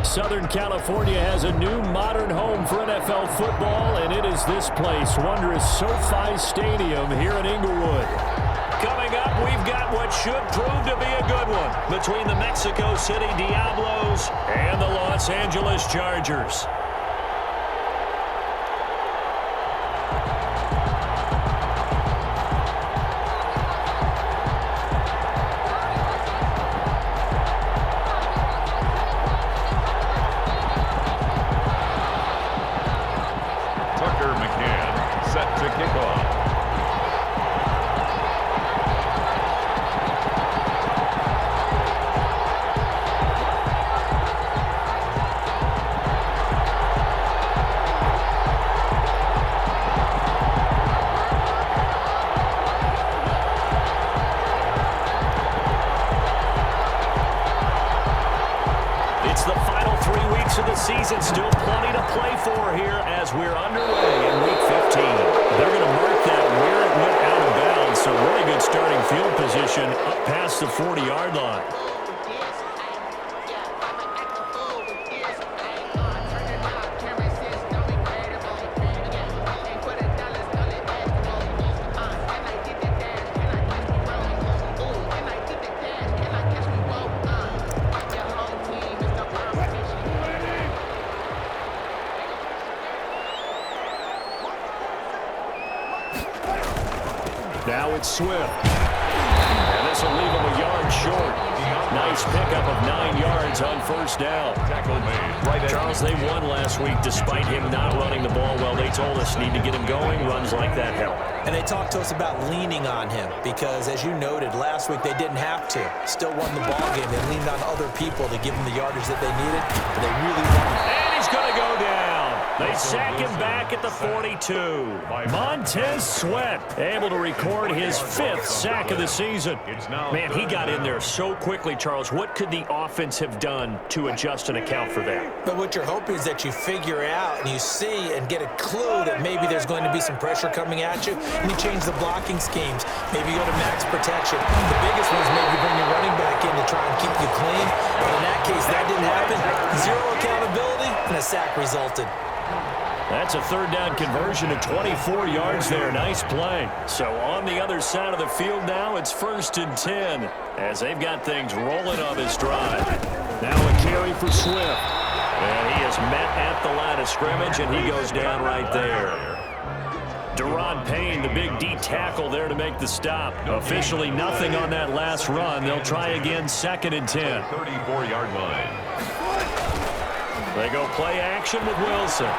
Southern California has a new modern home for NFL football, and it is this place, wondrous SoFi Stadium here in Inglewood. Coming up, we've got what should prove to be a good one between the Mexico City Diablos and the Los Angeles Chargers. It's the final 3 weeks of the season. Still plenty to play for here as we're underway in Week 15. They're going to mark that where it went out of bounds, so really good starting field position up past the 40-yard line. Now it's Swift. And this will leave him a yard short. Nice pickup of 9 yards on first down. Charles, they won last week despite him not running the ball well. They told us need to get him going. Runs like that help. And they talked to us about leaning on him because, as you noted, last week they didn't have to. Still won the ball game. They leaned on other people to give them the yardage that they needed, but they really won. And he's going to go down. They sack him back at the 42. Montez Sweat able to record his 5th sack of the season. Man, he got in there so quickly, Charles. What could the offense have done to adjust and account for that? But what you're hoping is that you figure out and you see and get a clue that maybe there's going to be some pressure coming at you, and you change the blocking schemes. Maybe you go to max protection. The biggest one is maybe bring your running back in to try and keep you clean. But in that case, that didn't happen. Zero accountability, and a sack resulted. That's a third down conversion of 24 yards there. Nice play. So on the other side of the field now, it's 1st and 10 as they've got things rolling on this drive. Now a carry for Swift. And he is met at the line of scrimmage, and he goes down right there. Deron Payne, the big D tackle there to make the stop. Officially nothing on that last run. They'll try again 2nd and 10. 34-yard line. They go play action with Wilson.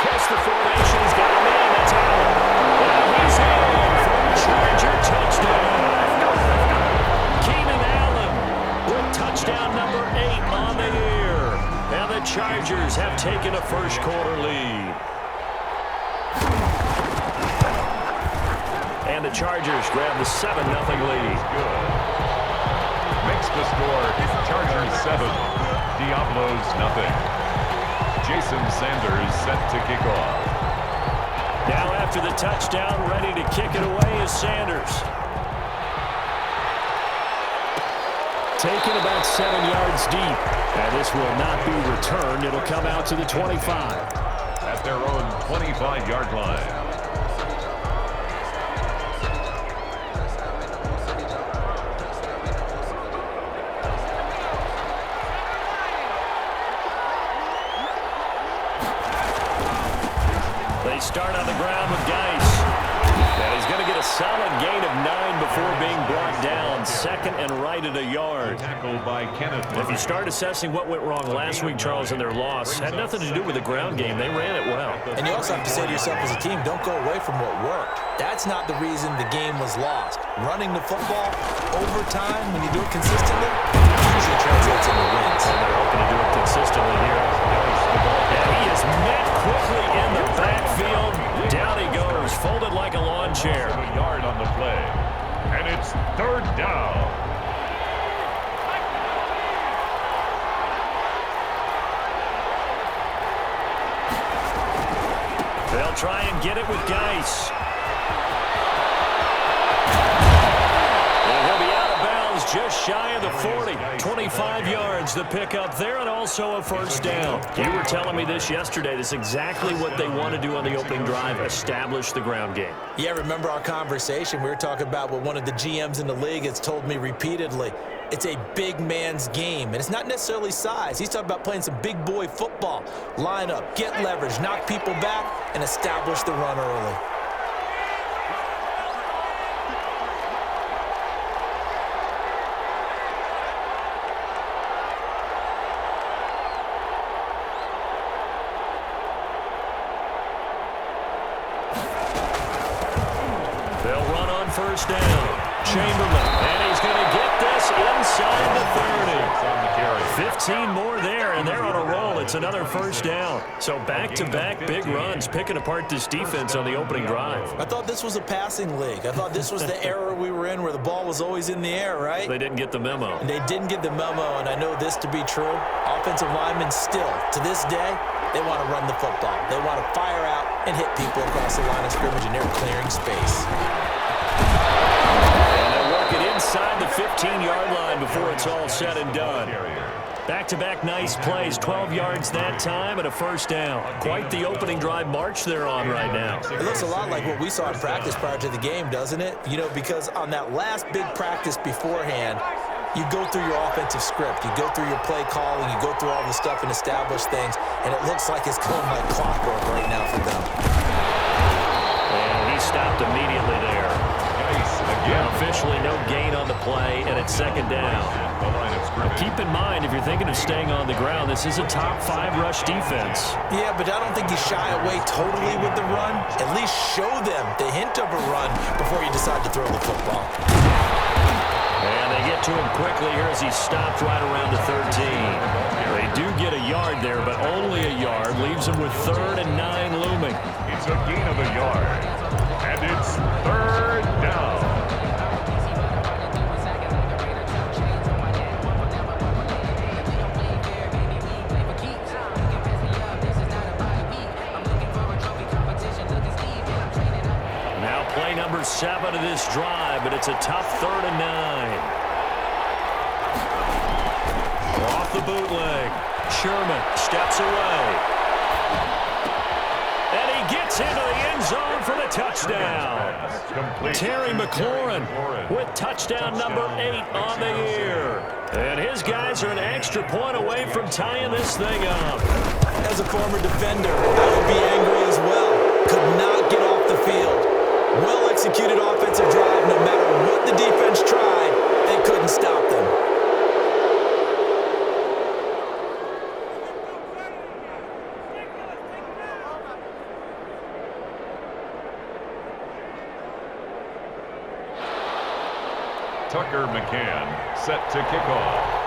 Across the formation, he's got a man. That's Allen. Well, he's in for a Charger touchdown. Keenan Allen with touchdown number 8 on the year. Now the Chargers have taken a first-quarter lead. And the Chargers grab the 7-0 lead. Makes the score. Chargers 7. Diablos nothing. Jason Sanders set to kick off. Now after the touchdown, ready to kick it away is Sanders. Taken about 7 yards deep. And this will not be returned. It'll come out to the 25. At their own 25-yard line. They start on the ground with Geis. And he's going to get a solid gain of 9 before being brought down. 2nd and right at a yard. Tackled by Kenneth. If you start assessing what went wrong last week, Charles, in their loss, had nothing to do with the ground game. They ran it well. And you also have to say to yourself as a team, don't go away from what worked. That's not the reason the game was lost. Running the football, overtime, when you do it consistently, usually translates into wins. And they're hoping to do it consistently here. And he is met quickly in the backfield. Down he goes, folded like a lawn chair. A yard on the play. And it's 3rd down. They'll try and get it with Geis. And he'll be out of bounds just shy of the 40. 25 yards the pickup there, and also a first down. You were telling me this yesterday. This is exactly what they want to do on the opening drive, establish the ground game. Yeah, remember our conversation? We were talking about what one of the GMs in the league has told me repeatedly. It's a big man's game, and it's not necessarily size. He's talking about playing some big boy football. Line up, get leverage, knock people back, and establish the run early. They'll run on first down. Chamberlain, and he's going to get this inside the 30. 15 more there, and they're on a roll. It's another first down. So back-to-back big runs, picking apart this defense on the opening drive. I thought this was a passing league. I thought this was the era we were in where the ball was always in the air, right? They didn't get the memo. And they didn't get the memo, and I know this to be true. Offensive linemen still, to this day, they want to run the football. They want to fire out and hit people across the line of scrimmage, and they're clearing space. Inside the 15-yard line before it's all said and done. Back-to-back nice plays, 12 yards that time and a first down. Quite the opening drive march they're on right now. It looks a lot like what we saw in practice prior to the game, doesn't it? You know, because on that last big practice beforehand, you go through your offensive script, you go through your play calling, you go through all the stuff and establish things, and it looks like it's going like clockwork right now for them. And he stopped immediately there. Officially no gain on the play, and it's second down. Keep in mind, if you're thinking of staying on the ground, this is a top-5 rush defense. Yeah, but I don't think you shy away totally with the run. At least show them the hint of a run before you decide to throw the football. And they get to him quickly here as he stopped right around the 13. They do get a yard there, but only a yard. Leaves him with 3rd and 9 looming. It's a gain of a yard, and it's 3rd down. Play number 7 of this drive, but it's a tough 3rd and 9. Off the bootleg. Sherman steps away. And he gets into the end zone for the touchdown. Terry McLaurin with touchdown number 8 on the year. And his guys are an extra point away from tying this thing up. As a former defender, I would be angry as well. Could not get off the field. Well-executed offensive drive. No matter what the defense tried, they couldn't stop them. Tucker McCann set to kick off.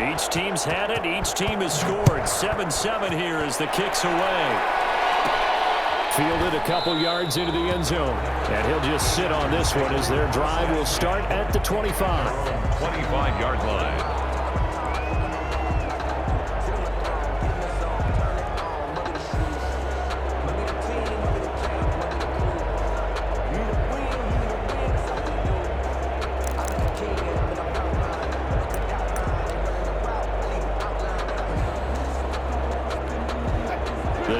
Each team's had it. Each team has scored. 7-7 here as the kick's away. Fielded a couple yards into the end zone. And he'll just sit on this one as their drive will start at the 25. 25-yard line.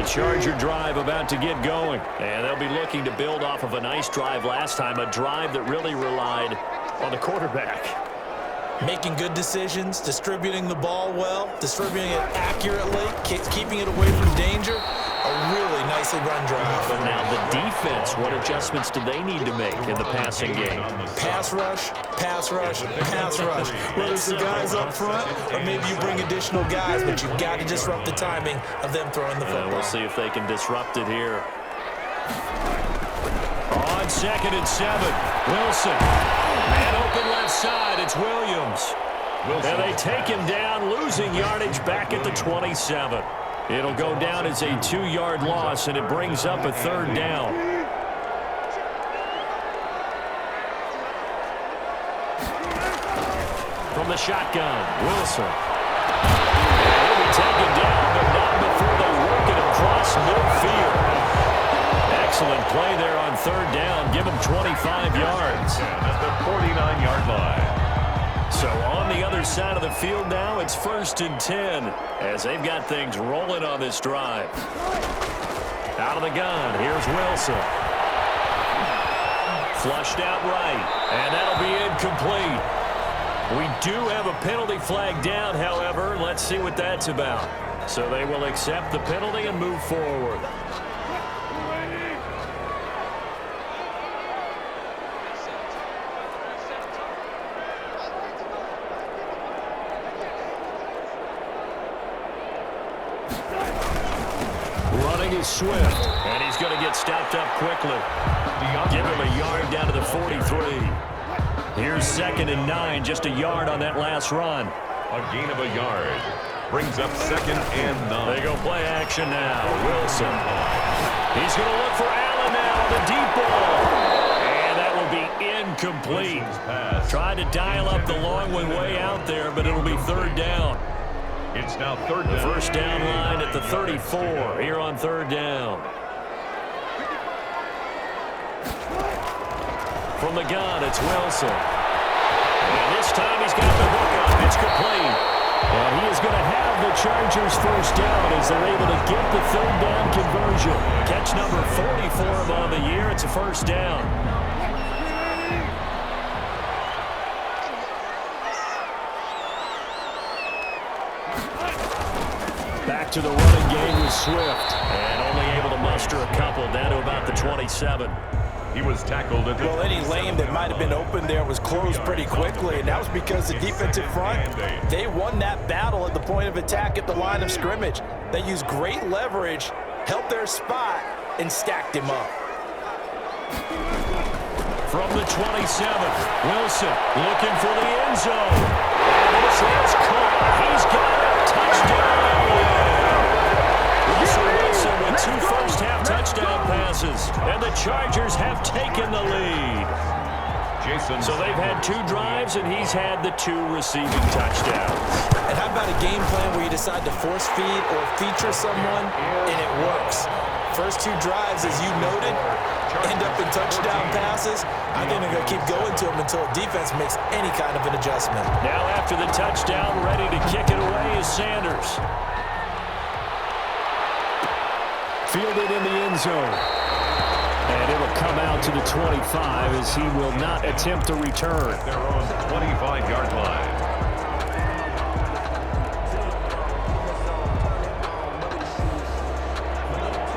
Charger drive about to get going. And they'll be looking to build off of a nice drive last time, a drive that really relied on the quarterback. Making good decisions, distributing the ball well, distributing it accurately, keeping it away from danger. A really nicely run drive. But now the defense, what adjustments do they need to make in the passing game? Pass rush, pass rush, pass rush. Whether it's the guys up front or maybe you bring additional guys, but you've got to disrupt the timing of them throwing the football. We'll see if they can disrupt it here. On 2nd and 7, Wilson. Man open left side, it's Williams. And they take him down, losing yardage back at the 27. It'll go down as a 2-yard loss, and it brings up a 3rd down. From the shotgun, Wilson. He'll be taken down, but not before they work it across across midfield. Excellent play there on third down. Give him 25 yards. At the 49-yard line. So on the other side of the field now, it's 1st and 10 as they've got things rolling on this drive. Out of the gun, here's Wilson. Flushed out right, and that'll be incomplete. We do have a penalty flag down, however. Let's see what that's about. So they will accept the penalty and move forward. Running is Swift, and he's going to get stopped up quickly. Give him a yard down to the 43. Here's 2nd and 9, just a yard on that last run. A gain of a yard. Brings up 2nd and 9. They go play action now. Wilson. He's going to look for Allen now on the deep ball. And that will be incomplete. Tried to dial up the long one way out there, but it'll be 3rd down. It's now 3rd down. The first down line at the 34 here on 3rd down. From the gun, it's Wilson. And this time he's got the hook up. It's complete. And he is going to have the Chargers first down as they're able to get the 3rd down conversion. Catch number 44 on the year. It's a first down. Back to the running game with Swift. And only able to muster a couple down to about the 27. He was tackled at the Well, any lane that might have been open there was closed pretty quickly, and that was because the defensive front, they won that battle at the point of attack at the line of scrimmage. They used great leverage, held their spot, and stacked him up. From the 27th, Wilson looking for the end zone. And this is caught. He's got a touchdown. Russell Wilson with 2 first-half touchdown passes. And the Chargers have taken the lead. So they've had 2 drives, and he's had the 2 receiving touchdowns. And how about a game plan where you decide to force feed or feature someone, and it works? First 2 drives, as you noted, end up in touchdown passes. I think they're going to keep going to them until defense makes any kind of an adjustment. Now after the touchdown, ready to kick it away is Sanders. Fielded in the end zone. And it will come out to the 25 as he will not attempt to return. their own 25-yard line.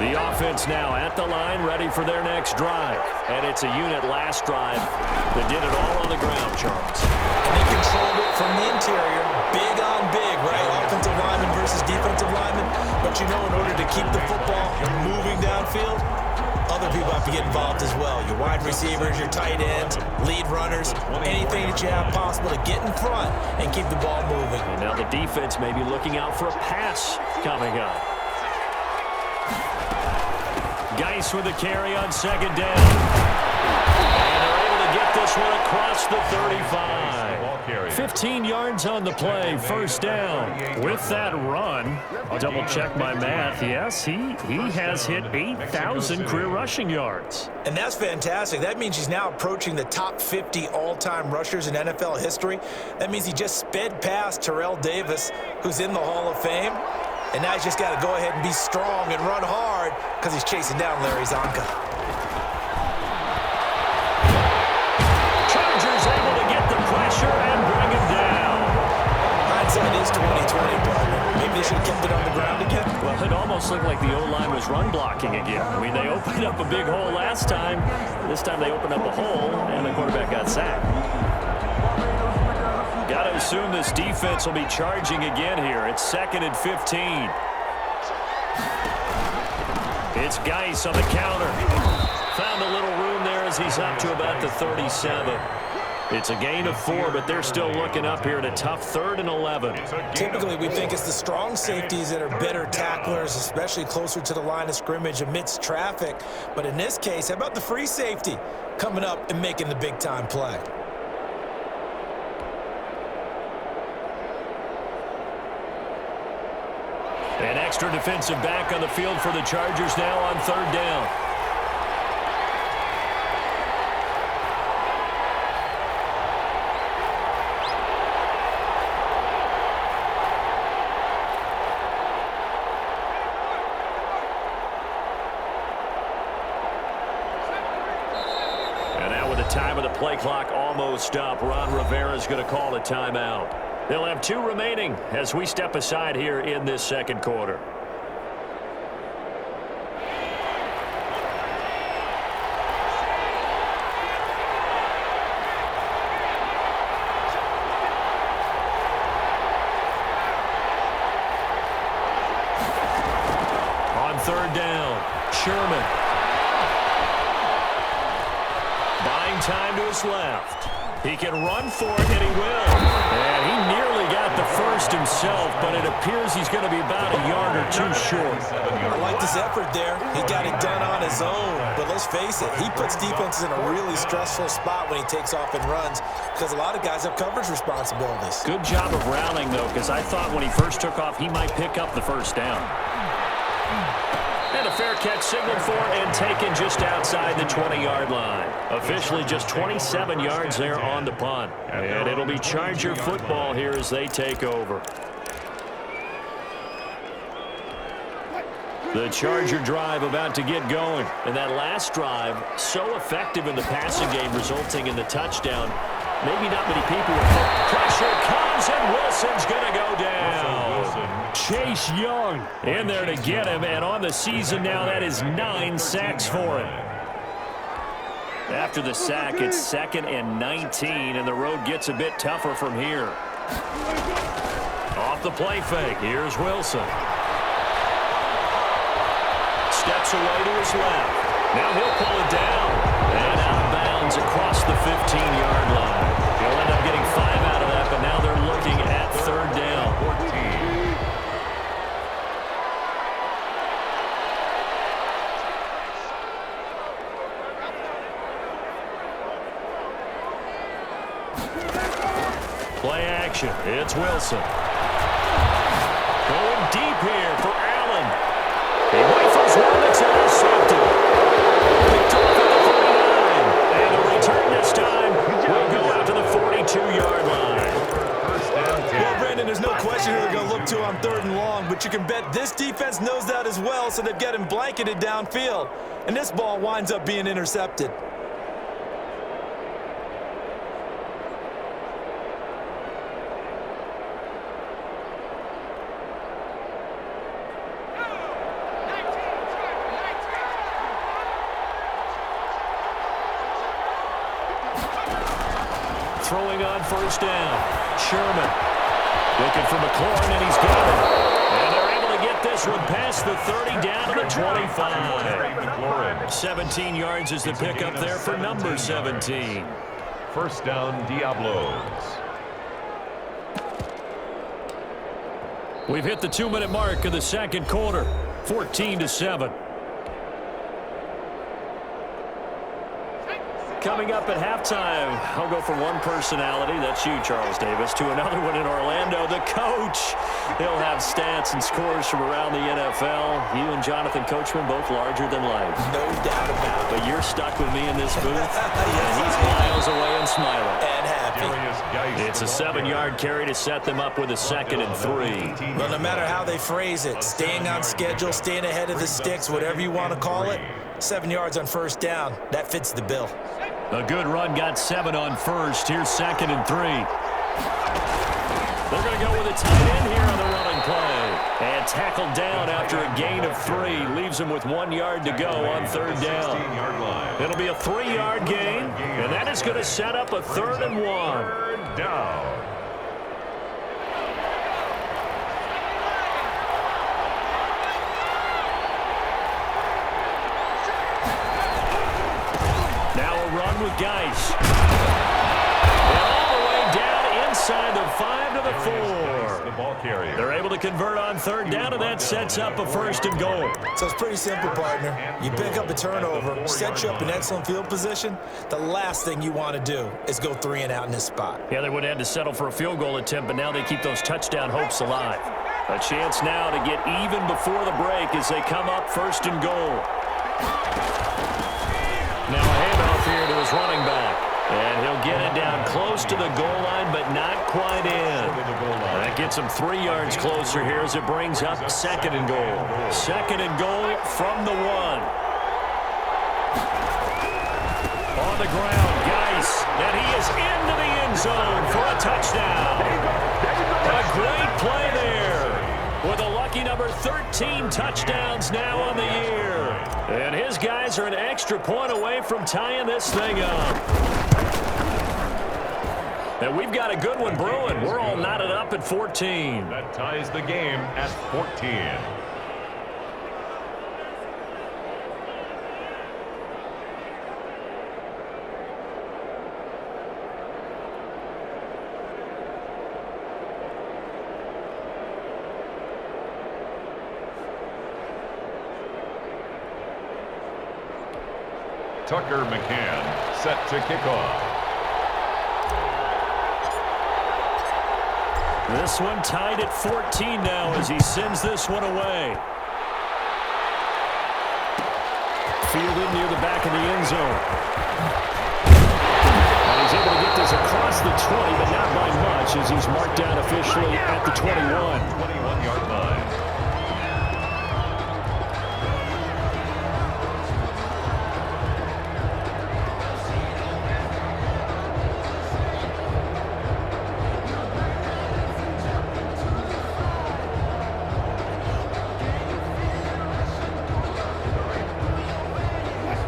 The offense now at the line, ready for their next drive. And it's a unit last drive that did it all on the ground, Charles. And they controlled it from the interior, big on big, right? Offensive lineman versus defensive lineman. But you know, in order to keep the football moving downfield, other people have to get involved as well. Your wide receivers, your tight ends, lead runners, anything that you have possible to get in front and keep the ball moving. And now the defense may be looking out for a pass coming up. Geis with the carry on 2nd down. And they're able to get this one across the 35. 15 yards on the play, first down. With that run, double check my math. Yes, he has hit 8,000 career rushing yards. And that's fantastic. That means he's now approaching the top 50 all-time rushers in NFL history. That means he just sped past Terrell Davis, who's in the Hall of Fame. And now he's just got to go ahead and be strong and run hard because he's chasing down Larry Zonka. Chargers able to get the pressure and bring him down. Hindsight is 20/20, but maybe they should have kept it on the ground again. Well, it almost looked like the O-line was run blocking again. I mean, they opened up a big hole last time. This time they opened up a hole, and the quarterback got sacked. Got to assume this defense will be charging again here. It's 2nd and 15. It's Geis on the counter. Found a little room there as he's up to about the 37. It's a gain of 4, but they're still looking up here at a tough 3rd and 11. Typically, we think it's the strong safeties that are better tacklers, especially closer to the line of scrimmage amidst traffic. But in this case, how about the free safety coming up and making the big-time play? An extra defensive back on the field for the Chargers now on third down. Time of the play clock almost up. Ron Rivera is going to call a timeout. They'll have 2 remaining as we step aside here in this second quarter. On third down, Sherman. Time to his left. He can run for it, and he will. And he nearly got the first himself, but it appears he's going to be about a yard or 2 short. I liked his effort there. He got it done on his own. But let's face it, he puts defenses in a really stressful spot when he takes off and runs because a lot of guys have coverage responsibilities. Good job of rallying, though, because I thought when he first took off, he might pick up the first down. And a fair catch signaled for and taken just outside the 20-yard line. Officially just 27 yards there on the punt. And it'll be Charger football here as they take over. The Charger drive about to get going. And that last drive, so effective in the passing game, resulting in the touchdown. Maybe not many people will think. Pressure comes, and Wilson's going to go down. Chase Young in there to get him, and on the season now, that is 9 sacks for him. After the sack, it's 2nd and 19, and the road gets a bit tougher from here. Off the play fake, here's Wilson. Steps away to his left. Now he'll pull it down. And out of bounds across the 15-yard line. He'll end up getting 5 out of that, but now they're looking at third down. 14. Play action. It's Wilson. Going deep here for Allen. He rifles one that's intercepted. Picked off at the 49. And the return this time will go out to the 42-yard line. Well, Brandon, there's no question who they're going to look to on third and long, but you can bet this defense knows that as well, so they've got him blanketed downfield. And this ball winds up being intercepted. Throwing on first down. Sherman looking for McLaurin, and he's got it. And they're able to get this one past the 30 down to the 25. 17 yards is the pickup there for number 17. First down, Diablos. We've hit the 2-minute mark of the second quarter. 14-7. Coming up at halftime, I'll go from one personality, that's you, Charles Davis, to another one in Orlando, the coach. He'll have stats and scores from around the NFL. You and Jonathan Coachman, both larger than life. No doubt about it. But you're stuck with me in this booth, and he's miles away and smiling. And happy. It's a 7-yard carry to set them up with a 2nd and 3. Well, no matter how they phrase it, staying on schedule, staying ahead of the sticks, whatever you want to call it, 7 yards on first down, that fits the bill. A good run got 7 on first. Here's 2nd and 3. They're going to go with a tight end here on the running play. And tackled down after a gain of 3. Leaves him with 1 yard to go on third down. It'll be a 3-yard gain, and that is going to set up a 3rd and 1. Third down. With Geis. And all the way down inside the 5 to the 4. The ball carrier. They're able to convert on third down, and that sets up a 1st and goal. So it's pretty simple, partner. You pick up a turnover, set you up in excellent field position. The last thing you want to do is go 3 and out in this spot. Yeah, they would have had to settle for a field goal attempt, but now they keep those touchdown hopes alive. A chance now to get even before the break as they come up first and goal. Now a handoff here to his running back. And he'll get it down close to the goal line, but not quite in. That gets him 3 yards closer here as it brings up second and goal. Second and goal from the 1. On the ground, Geis, and he is into the end zone for a touchdown. A great play there with a lucky number 13 touchdowns now on the year. And his guys are an extra point away from tying this thing up. And we've got a good one brewing. We're all knotted up at 14. That ties the game at 14. Tucker McCann set to kick off. This one tied at 14 now as he sends this one away. Fielded near the back of the end zone. And he's able to get this across the 20, but not by much as he's marked down officially at the 21. 21-yard line.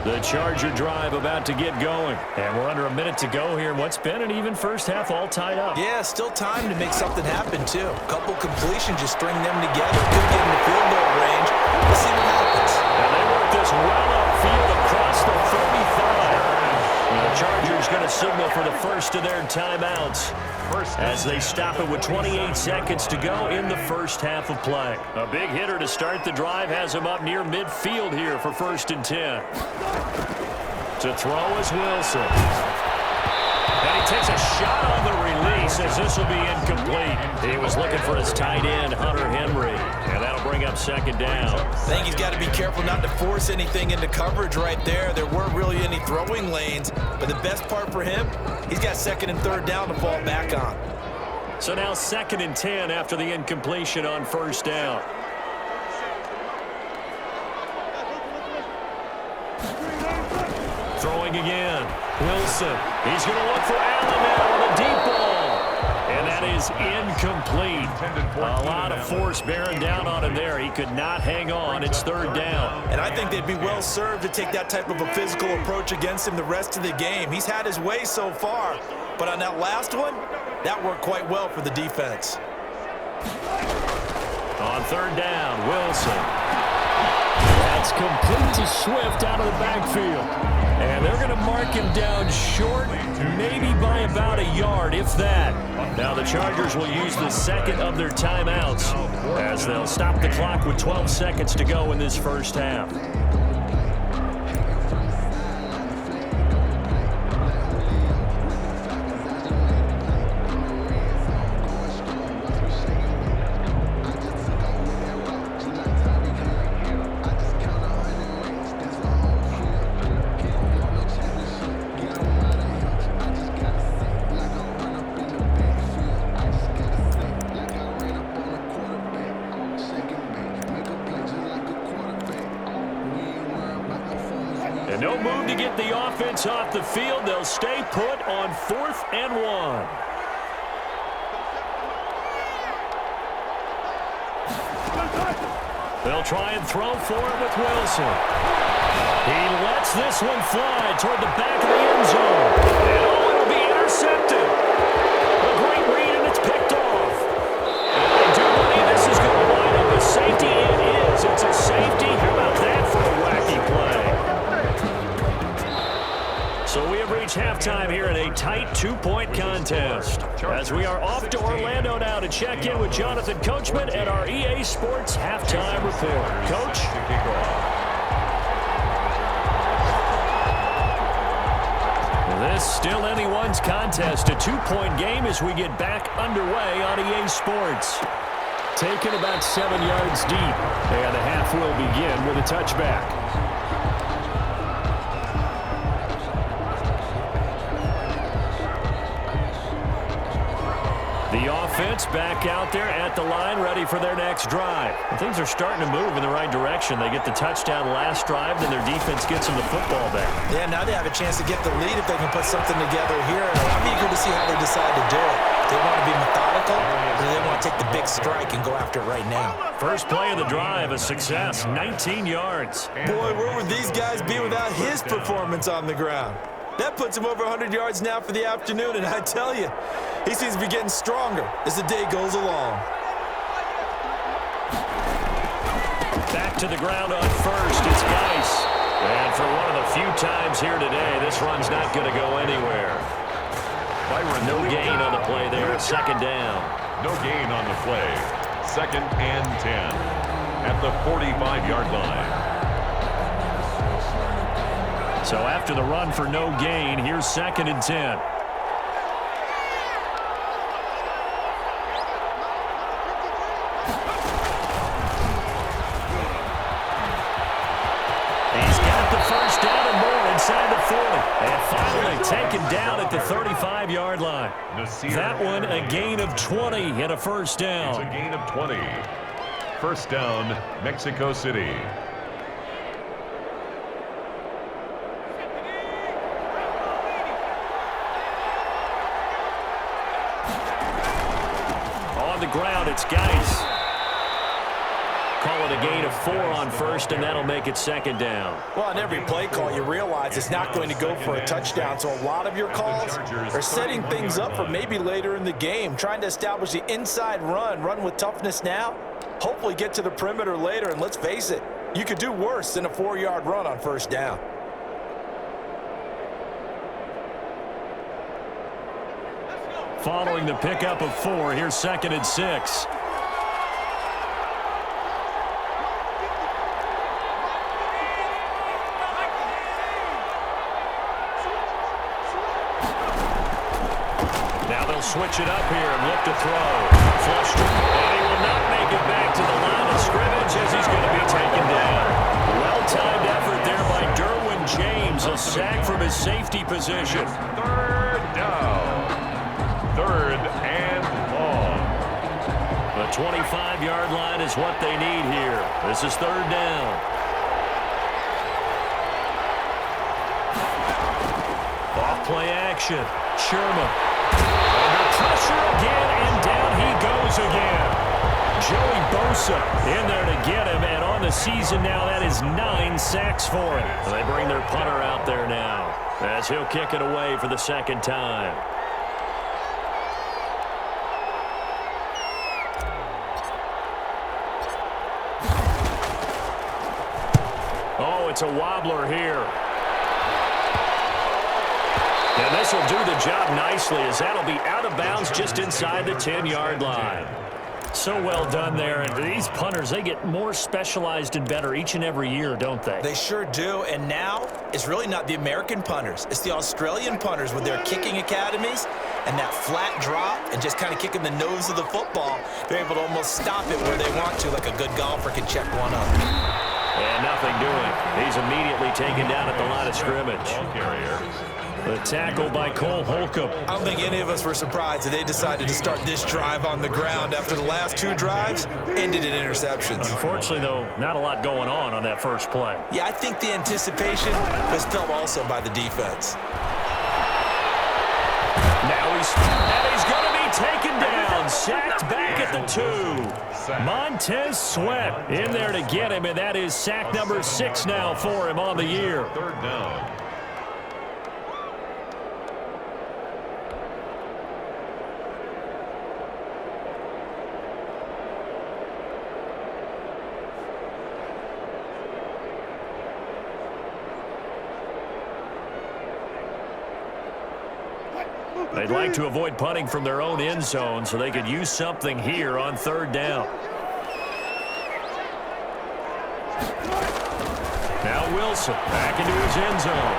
The Charger drive about to get going. And we're under a minute to go here in what's been an even first half, all tied up. Yeah, still time to make something happen, too. A couple completions, just string them together. Could get in the field goal range. We'll see what happens. And they work this well upfield across the 35. And the Chargers going to signal for the first of their timeouts as they stop it with 28 seconds to go in the first half of play. A big hitter to start the drive has him up near midfield here for first and 10. To throw is Wilson. And he takes a shot on the release as this will be incomplete. He was looking for his tight end, Hunter Henry. And that'll bring up second down. I think he's got to be careful not to force anything into coverage right there. There weren't really any throwing lanes. But the best part for him, he's got second and third down to fall back on. So now second and 10 after the incompletion on first down. Throwing again. Wilson. He's going to look for Allen now with a deep ball. And that is incomplete. A lot of force bearing down on him there. He could not hang on. It's third down. And I think they'd be well served to take that type of a physical approach against him the rest of the game. He's had his way so far. But on that last one, that worked quite well for the defense. On third down, Wilson. That's complete to Swift out of the backfield. And they're going to mark him down short, maybe by about a yard, if that. Now the Chargers will use the second of their timeouts as they'll stop the clock with 12 seconds to go in this first half. And no move to get the offense off the field. They'll stay put on 4th and 1. They'll try and throw for it with Wilson. He lets this one fly toward the back of the end zone. And oh, it'll be intercepted. A great read, and it's picked off. And I do believe this is going to wind up a safety. It is. It's a safety. How about that for a wacky play? So we have reached halftime here in a tight 2-point contest. As we are off to Orlando now to check in with Jonathan Coachman at our EA Sports Halftime Report. Coach? This still anyone's contest, a 2-point game as we get back underway on EA Sports. Taken about 7 yards deep. And the half will begin with a touchback. The offense back out there at the line, ready for their next drive. And things are starting to move in the right direction. They get the touchdown last drive, then their defense gets them the football back. Yeah, now they have a chance to get the lead if they can put something together here. And I'm eager to see how they decide to do it. Do they want to be methodical, or do they want to take the big strike and go after it right now? First play of the drive, a success, 19 yards. Boy, where would these guys be without his performance on the ground? That puts him over 100 yards now for the afternoon, and I tell you, he seems to be getting stronger as the day goes along. Back to the ground on first, it's Geis. And for one of the few times here today, this run's not going to go anywhere. No gain on the play there, second down. No gain on the play, 2nd and 10 at the 45-yard line. So after the run for no gain, here's 2nd and 10. He's got the first down and more inside the 40. And finally taken down at the 35-yard line. That one a gain of 20 and a first down. It's a gain of 20. First down, Mexico City. Ground, it's Geis. Call it a gain of 4 on first, and that'll make it second down. Well, on every play call, you realize it's not going to go for a touchdown, so a lot of your calls are setting things up for maybe later in the game, trying to establish the inside run with toughness now, hopefully get to the perimeter later, and let's face it, you could do worse than a 4-yard run on first down. Following the pickup of 4, here's 2nd and 6. Now they'll switch it up here and look to throw. Flushed it, and he will not make it back to the line of scrimmage as he's going to be taken down. Well-timed effort there by Derwin James, a sack from his safety position. 3rd down. 3rd and long. The 25-yard line is what they need here. This is 3rd down. Off play action. Sherman. Under pressure again, and down he goes again. Joey Bosa in there to get him, and on the season now, that is 9 sacks for him. They bring their punter out there now as he'll kick it away for the second time. Oh, it's a wobbler here. And this will do the job nicely as that'll be out of bounds just inside the 10-yard line. So well done there. And these punters, they get more specialized and better each and every year, don't they? They sure do. And now it's really not the American punters. It's the Australian punters with their kicking academies and that flat drop and just kind of kicking the nose of the football. They're able to almost stop it where they want to, like a good golfer can check one up. And nothing doing. He's immediately taken down at the line of scrimmage. The tackle by Cole Holcomb. I don't think any of us were surprised that they decided to start this drive on the ground after the last 2 drives ended in interceptions. Unfortunately, though, not a lot going on that first play. Yeah, I think the anticipation was felt also by the defense. Now he's going to be taken down, sacked back at the 2. Montez Sweat in there to get him, and that is sack number 6 now for him on the year. 3rd down. They'd like to avoid punting from their own end zone so they could use something here on 3rd down. Now Wilson back into his end zone.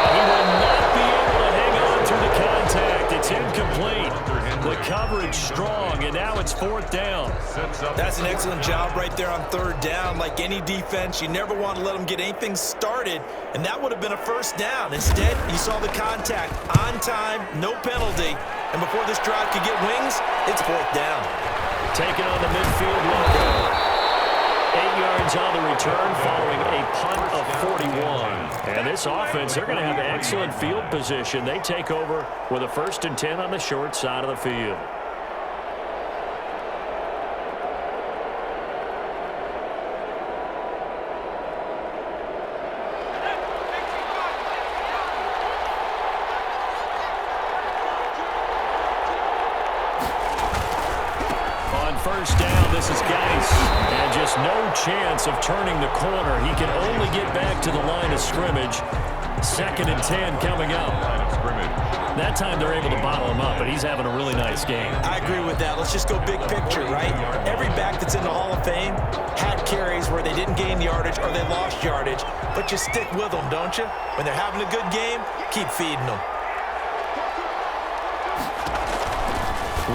He will not be able to hang on through the contact. It's incomplete. The coverage strong, and now it's fourth down. That's an excellent job right there on third down. Like any defense, you never want to let them get anything started, and that would have been a first down. Instead, you saw the contact on time, no penalty, and before this drive could get wings, it's fourth down. Taking on the midfield logo. 8 yards on the return following a punt of 41. And this offense, they're going to have excellent field position. They take over with a 1st and 10 on the short side of the field. First down, this is Geis, and just no chance of turning the corner. He can only get back to the line of scrimmage. 2nd and 10 coming up. That time they're able to bottle him up, but he's having a really nice game. I agree with that. Let's just go big picture, right? Every back that's in the Hall of Fame had carries where they didn't gain yardage or they lost yardage, but you stick with them, don't you? When they're having a good game, keep feeding them.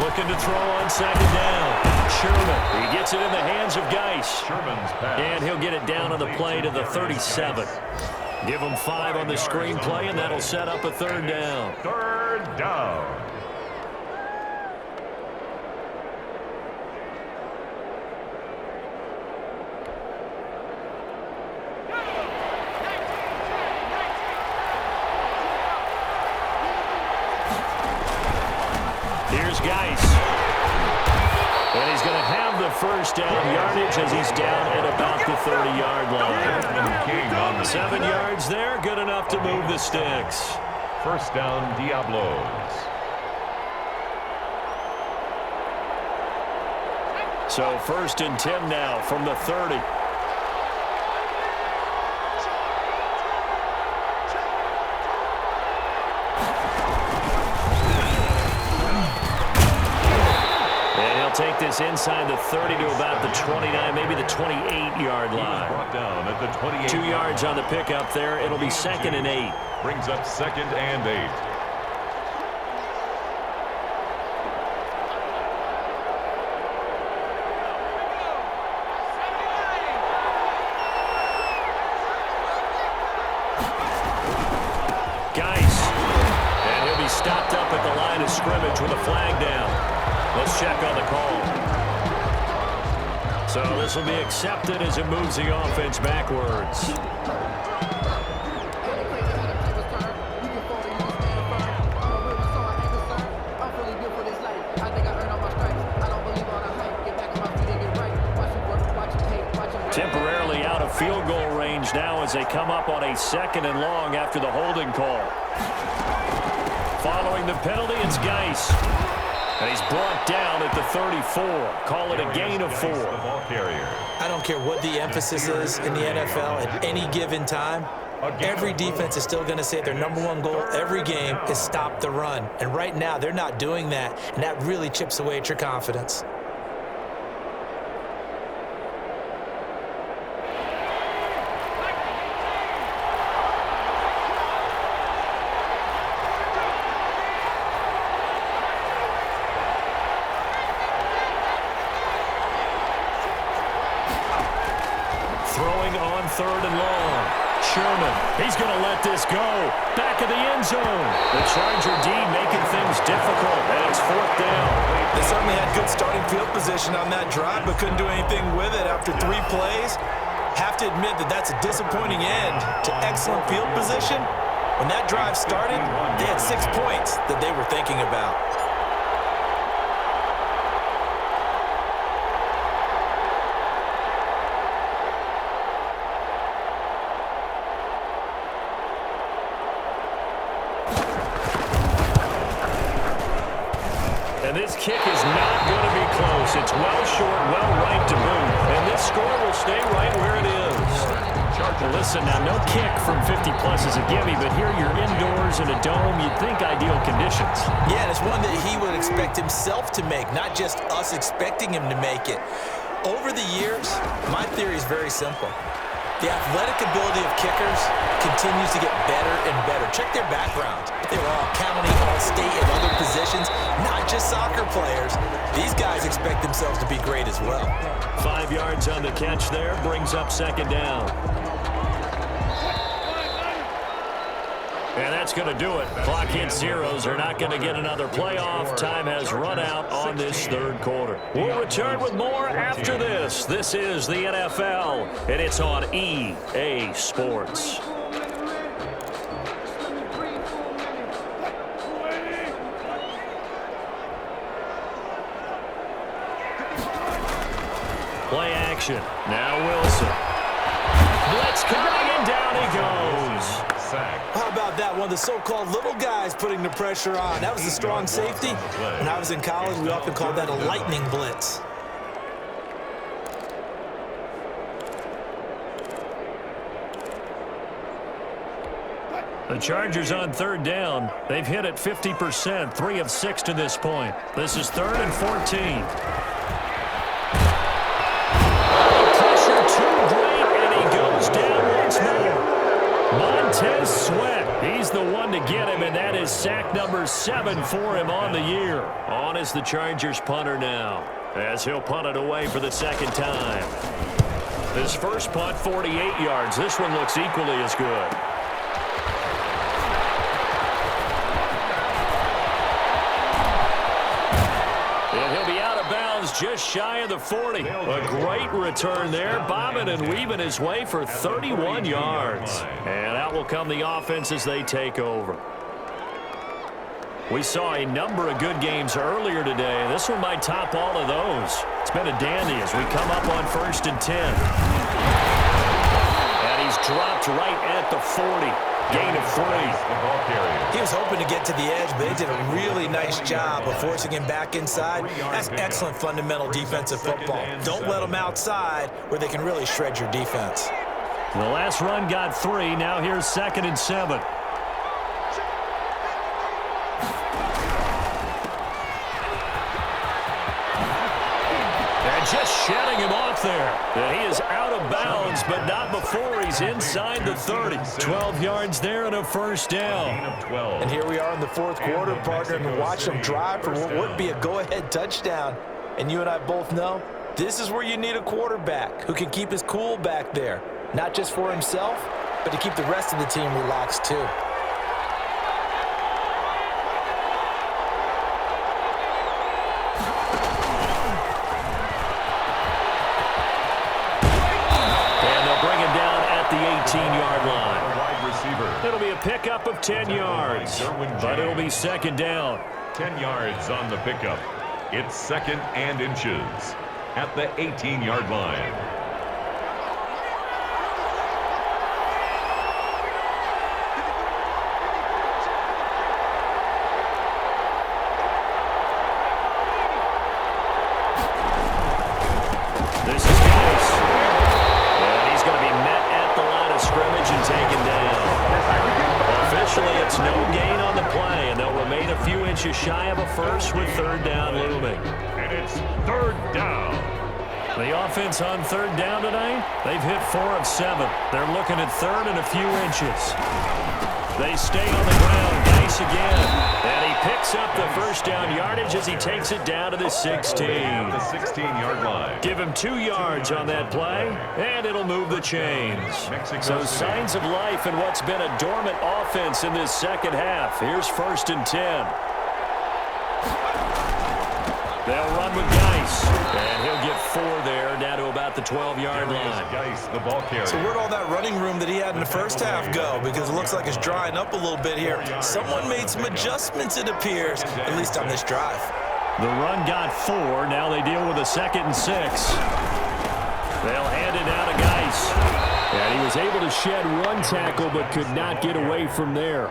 Looking to throw on 2nd down. Sherman, he gets it in the hands of Geis. And he'll get it down on the play to the 37. Give him 5 on the screenplay, and that'll set up a 3rd down. 3rd down. Here's Geis. And he's going to have the 1st down yardage as he's down at about the 30-yard line. 7 yards there, good enough to move the sticks. 1st down, Diablos. So 1st and 10 now from the 30. Take this inside the 30 to about the 29, maybe the 28-yard line. Brought down at the 28. 2 yards on the pickup there. It'll be 2nd and 8. Brings up 2nd and 8. Geis. And he'll be stopped up at the line of scrimmage with a flag down. Let's check on the call. So this will be accepted as it moves the offense backwards. Temporarily out of field goal range now as they come up on a 2nd and long after the holding call. Following the penalty, it's Geis. And he's brought down at the 34. Call it a gain of 4. I don't care what the emphasis is in the NFL at any given time. Every defense is still going to say their #1 goal every game is stop the run. And right now, they're not doing that, and that really chips away at your confidence. Throwing on 3rd and long. Sherman, he's going to let this go. Back of the end zone. The Charger D making things difficult, and it's 4th down. They certainly had good starting field position on that drive, but couldn't do anything with it after 3 plays. Have to admit that that's a disappointing end to excellent field position. When that drive started, they had 6 points that they were thinking about. And this kick is not going to be close. It's well short, well right to boot. And this score will stay right where it is. Listen, now no kick from 50-plus is a gimme, but here you're indoors in a dome. You'd think ideal conditions. Yeah, and it's one that he would expect himself to make, not just us expecting him to make it. Over the years, my theory is very simple. The athletic ability of kickers continues to get better and better. Check their backgrounds. They were all county, all state, and other positions, not just soccer expect themselves to be great as well. 5 yards on the catch there, brings up second down. And that's going to do it. Clock hits zeros. They're not going to get another playoff. Time has run out on this third quarter. We'll return with more after this. This is the NFL, and it's on EA Sports. Play action. Now Wilson. Blitz coming, and down he goes. How about that? One of the so-called little guys putting the pressure on. That was a strong safety. When I was in college, we often called that a lightning blitz. The Chargers on third down. They've hit it 50%, 3 of 6 to this point. This is 3rd and 14. Montez Sweat, he's the one to get him, and that is sack number 7 for him on the year. On is the Chargers punter now, as he'll punt it away for the second time. His first punt, 48 yards. This one looks equally as good. Just shy of the 40. A great return there, bobbing and weaving his way for 31 yards. And out will come the offense as they take over. We saw a number of good games earlier today. This one might top all of those. It's been a dandy as we come up on 1st and 10. And he's dropped right at the 40. Gain of 3. He was hoping to get to the edge, but they did a really nice job of forcing him back inside. That's excellent fundamental defensive football. Don't let them outside where they can really shred your defense. The last run got 3. Now here's 2nd and 7. And just shedding him off there. And he is out of bounds, but not before he's inside the 30. 12 yards there and a first down. And here we are in the 4th quarter, partner, and watch them drive for what would be a go-ahead touchdown. And you and I both know this is where you need a quarterback who can keep his cool back there. Not just for himself, but to keep the rest of the team relaxed too. It'll be a pickup of 10 yards, but it'll be second down. 10 yards on the pickup. It's 2nd and inches at the 18-yard line. This is close. And he's going to be met at the line of scrimmage and taken down. Officially, it's no gain on the play, and they'll remain a few inches shy of a first with 3rd down looming. And it's 3rd down. The offense on 3rd down tonight, they've hit 4 of 7. They're looking at 3rd and a few inches. They stay on the ground. Nice again. And he picks up the first down yardage as he takes it down to the 16. The 16-yard line. Give him 2 yards on that play, and it'll move the chains. So signs of life in what's been a dormant offense in this second half. Here's 1st and 10. They'll run with Geis, and he'll get 4 there, down to about the 12-yard line. Geis, the ball carrier. So where'd all that running room that he had in the first half go? Because it looks like it's drying up a little bit here. Someone made some adjustments, it appears, at least on this drive. The run got 4. Now they deal with a 2nd and 6. They'll hand it out to Geis. And he was able to shed 1 tackle, but could not get away from there.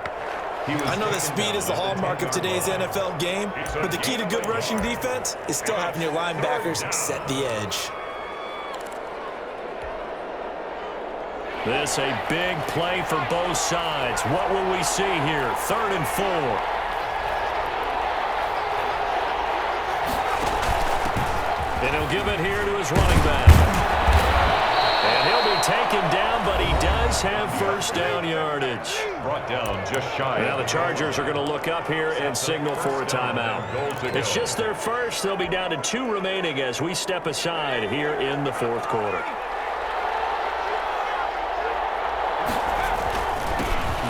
I know that speed is the hallmark of today's NFL game, but the key to good rushing defense is still having your linebackers set the edge. This a big play for both sides. What will we see here? 3rd and 4. And he'll give it here to his running back. And he'll be taken down, but he does have first down yardage. Brought down just shy. Now the Chargers are going to look up here and signal for a timeout. It's just their first. They'll be down to 2 remaining as we step aside here in the fourth quarter.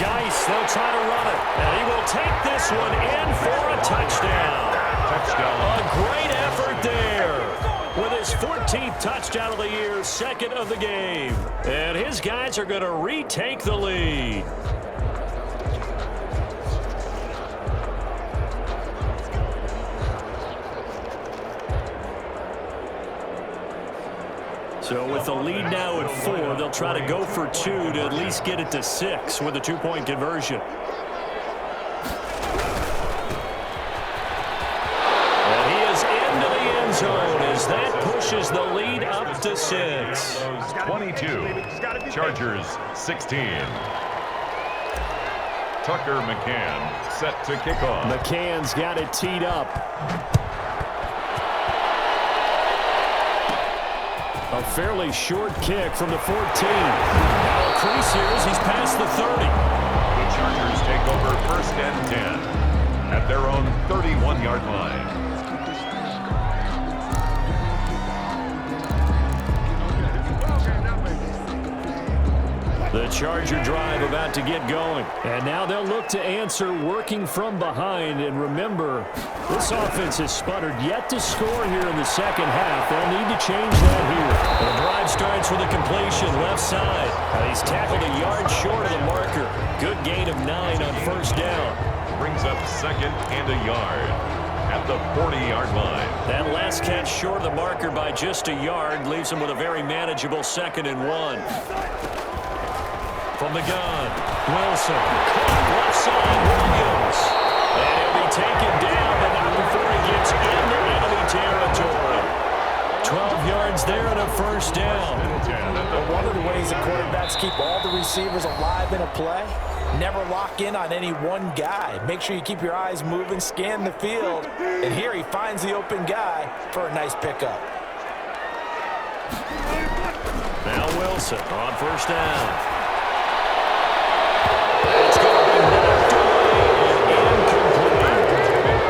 Geis, they'll try to run it. And he will take this one in for a touchdown. A great effort there. With his 14th touchdown of the year, second of the game. And his guys are going to retake the lead. So with the lead now at 4, they'll try to go for 2 to at least get it to 6 with a 2-point conversion. And he is into the end zone as that pushes the lead up to 6. 22, Chargers 16. Tucker McCann set to kick off. McCann's got it teed up. A fairly short kick from the 14. Now a crease here as he's past the 30. The Chargers take over first and 10 at their own 31-yard line. The Charger drive about to get going. And now they'll look to answer working from behind. And remember, this offense has sputtered yet to score here in the second half. They'll need to change that here. The drive starts with a completion left side. He's tackled a yard short of the marker. Good gain of 9 on first down. Brings up second and a yard at the 40-yard line. That last catch short of the marker by just a yard leaves him with a very manageable 2nd and 1. From the gun, Wilson, left side, Williams. And he'll be taken down, but not before he gets into enemy territory. 12 yards there and a first down. Well, one of the ways that quarterbacks keep all the receivers alive in a play, never lock in on any one guy. Make sure you keep your eyes moving, scan the field. And here he finds the open guy for a nice pickup. Now Wilson on first down.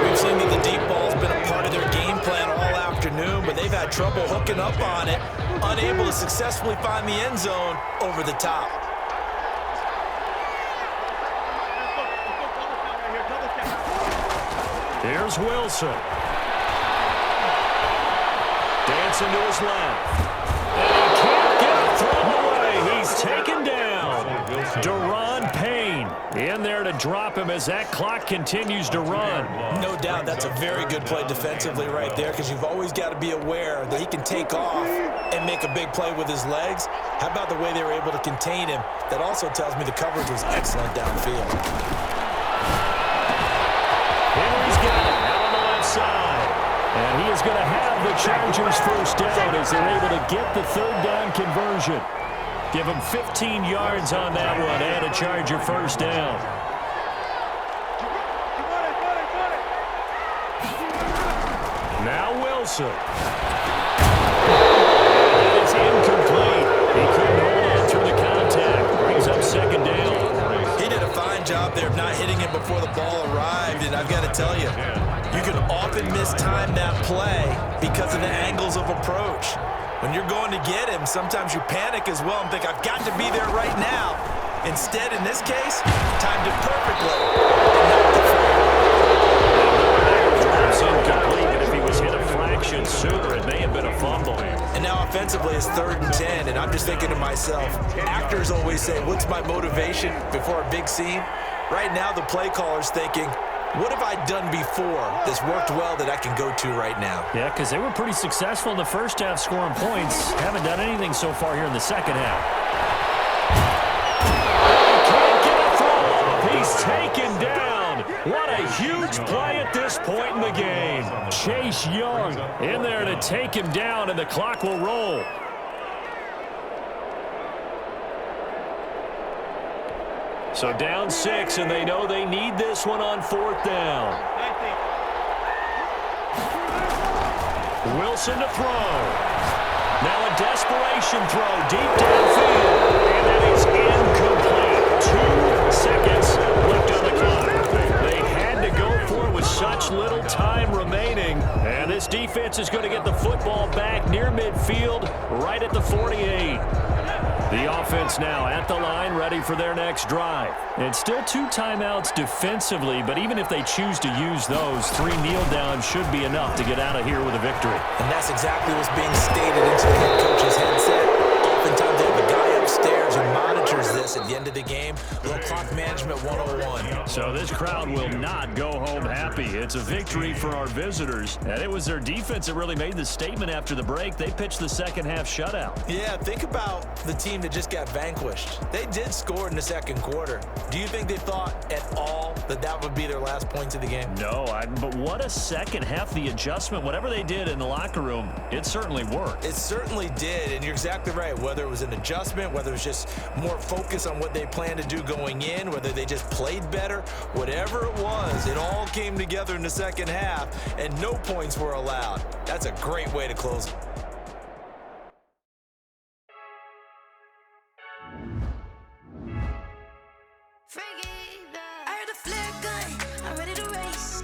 We've seen that the deep ball's been a part of their game plan all afternoon, but they've had trouble hooking up on it, unable to successfully find the end zone over the top. Here's Wilson. Dancing to his left. And he can't get it thrown away. He's taken down. Daron Payne in there to drop him as that clock continues to run. No doubt that's a very good play defensively right there, because you've always got to be aware that he can take off and make a big play with his legs. How about the way they were able to contain him? That also tells me the coverage was excellent downfield. Henry's got it out on the left side. And he is going to have the Chargers first down as they're able to get the 3rd down conversion. Give him 15 yards on that one and a Charger first down. Now Wilson. That is incomplete. He couldn't hold on through the contact. Brings up 2nd down. He did a fine job there of not hitting him before the ball arrived, and I've got to tell you, you can often mistime that play because of the angles of approach. When you're going to get him, sometimes you panic as well and think, I've got to be there right now. Instead, in this case, timed it perfectly. It's incomplete, and if he was hit a fraction sooner, it may have been a fumble. And now offensively, it's 3rd and 10, and I'm just thinking to myself, actors always say, what's my motivation before a big scene? Right now, the play caller's thinking, what have I done before that's worked well that I can go to right now? Yeah, because they were pretty successful in the first half scoring points. Haven't done anything so far here in the second half. Can't get a throw. He's taken down. What a huge play at this point in the game. Chase Young in there to take him down, and the clock will roll. So down 6, and they know they need this one on 4th down. Wilson to throw. Now a desperation throw deep downfield. And that is incomplete. 2 seconds left on the clock. They had to go for it with such little time remaining. And this defense is going to get the football back near midfield, right at the 48. The offense now at the line, ready for their next drive. It's still 2 timeouts defensively, but even if they choose to use those, 3 kneel downs should be enough to get out of here with a victory. And that's exactly what's being stated into the head coach's headset. Oftentimes they have a guy upstairs who monitors this at the end of the game. Little clock management 101. So this crowd will not go home happy. It's a victory for our visitors, and it was their defense that really made the statement after the break. They pitched the second half shutout. Yeah, think about the team that just got vanquished. They did score in the second quarter. Do you think they thought at all that that would be their last points of the game? No, but what a second half. The adjustment, whatever they did in the locker room, it certainly worked. It certainly did, and you're exactly right. Whether it was an adjustment, whether it was just more focus on what they planned to do going in, whether they just played better, whatever it was, it all came together in the second half, and no points were allowed. That's a great way to close. I heard a flare gun, I'm ready to race.